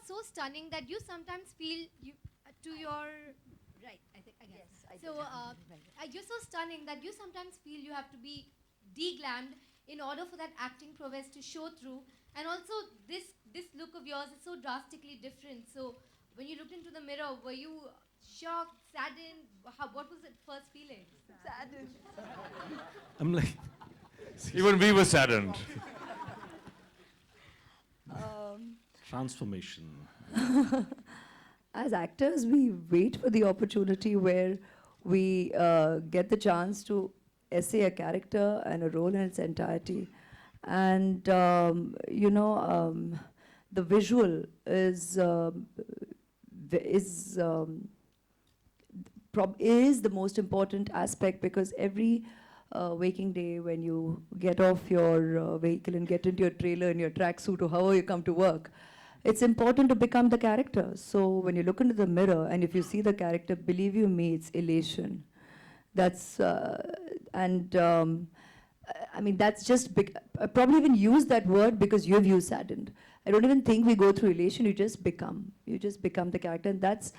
so stunning that you sometimes feel you to your right. I think I guess. Yes, I So you're so stunning that you sometimes feel you have to be deglammed in order for that acting prowess to show through. And also, this look of yours is so drastically different. So when you looked into the mirror, were you shocked, saddened? What was the first feeling? Saddened. I'm like, Even we were saddened. transformation. As actors, we wait for the opportunity where we get the chance to essay a character and a role in its entirety. And, the visual is the most important aspect, because every waking day when you get off your vehicle and get into your trailer in your tracksuit or however you come to work, it's important to become the character. So when you look into the mirror and if you see the character, believe you me, it's elation. That's I mean, that's just big. I probably even use that word because you've used saddened. I don't even think we go through elation. You just become. You just become the character, and that's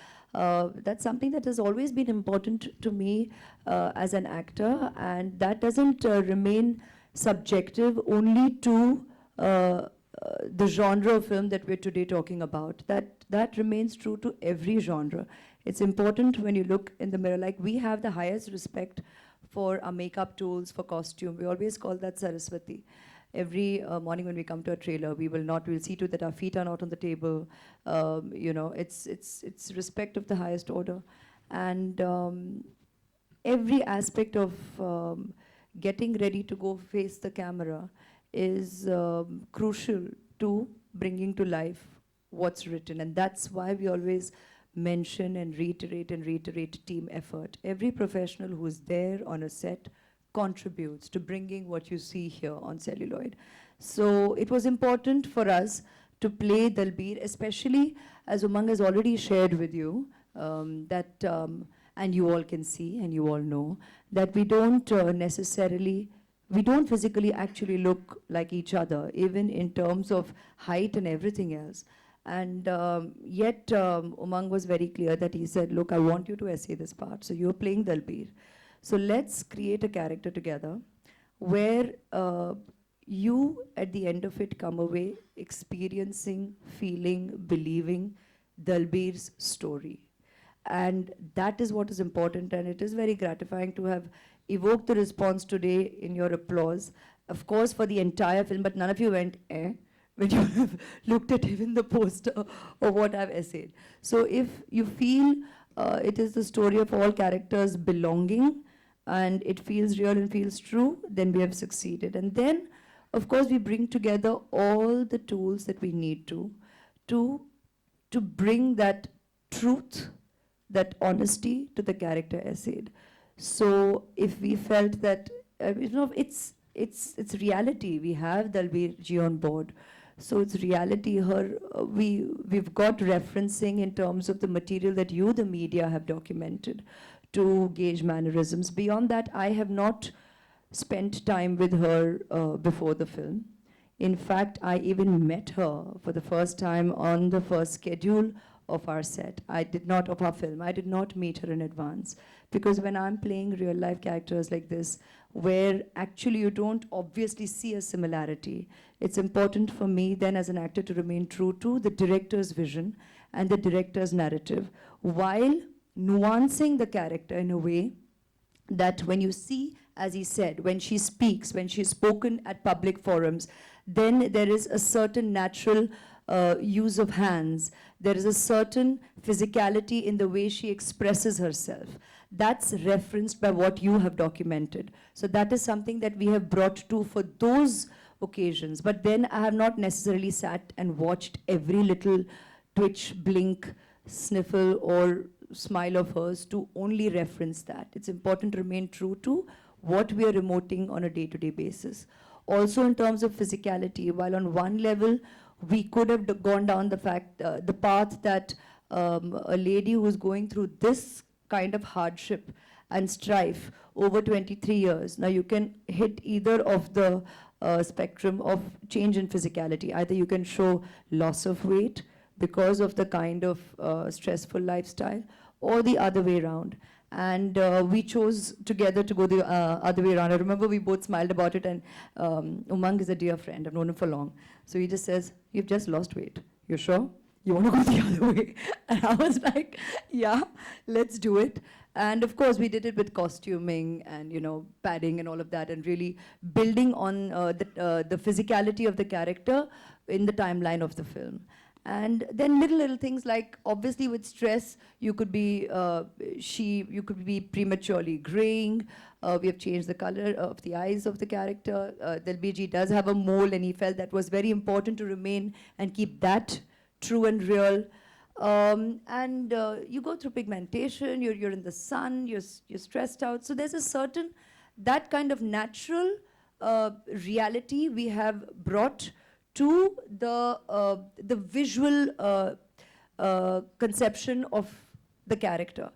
something that has always been important to me as an actor, and that doesn't remain subjective only to the genre of film that we're today talking about. That remains true to every genre. It's important when you look in the mirror. Like, we have the highest respect for our makeup tools, for costume. We always call that Saraswati. Every morning when we come to a trailer, we'll see to that our feet are not on the table. It's respect of the highest order. And every aspect of getting ready to go face the camera is crucial to bringing to life what's written. And that's why we always mention and reiterate team effort. Every professional who's there on a set contributes to bringing what you see here on celluloid. So it was important for us to play Dalbir, especially as Umang has already shared with you, and you all can see and you all know, that we don't physically actually look like each other, even in terms of height and everything else. And yet Umang was very clear that he said, look, I want you to essay this part. So you're playing Dalbir. So let's create a character together where you, at the end of it, come away experiencing, feeling, believing Dalbir's story. And that is what is important, and it is very gratifying to have evoked the response today in your applause. Of course, for the entire film, but none of you went, eh? When you have looked at even the poster of what I've essayed. So if you feel it is the story of all characters belonging, and it feels real and feels true, then we have succeeded. And then, of course, we bring together all the tools that we need to bring that truth, that honesty to the character essayed. So if we felt that, it's reality. We have Dalbir ji on board. So it's reality. We've got referencing in terms of the material that you, the media, have documented to gauge mannerisms. Beyond that, I have not spent time with her before the film. In fact, I even met her for the first time on the first schedule of our set. Of our film. I did not meet her in advance. Because when I'm playing real life characters like this, where actually you don't obviously see a similarity, it's important for me then as an actor to remain true to the director's vision and the director's narrative, while nuancing the character in a way that when you see, as he said, when she speaks, when she's spoken at public forums, then there is a certain natural use of hands. There is a certain physicality in the way she expresses herself. That's referenced by what you have documented. So that is something that we have brought to for those occasions. But then I have not necessarily sat and watched every little twitch, blink, sniffle, or smile of hers to only reference that. It's important to remain true to what we are emoting on a day-to-day basis. Also in terms of physicality, while on one level, we could have gone down the path that a lady who is going through this kind of hardship and strife over 23 years. Now you can hit either of the spectrum of change in physicality. Either you can show loss of weight, because of the kind of stressful lifestyle, or the other way around. And we chose together to go the other way around. I remember we both smiled about it, and Umang is a dear friend. I've known him for long. So he just says, "You've just lost weight. You're sure? You want to go the other way?" And I was like, "Yeah, let's do it." And of course, we did it with costuming and, you know, padding and all of that, and really building on the physicality of the character in the timeline of the film. And then little things like, obviously with stress, you could be prematurely graying. We have changed the color of the eyes of the character. Dalbiji does have a mole, and he felt that was very important to remain and keep that true and real. And you go through pigmentation, you're in the sun, you're stressed out. So there's a certain, that kind of natural reality we have brought to the visual conception of the character.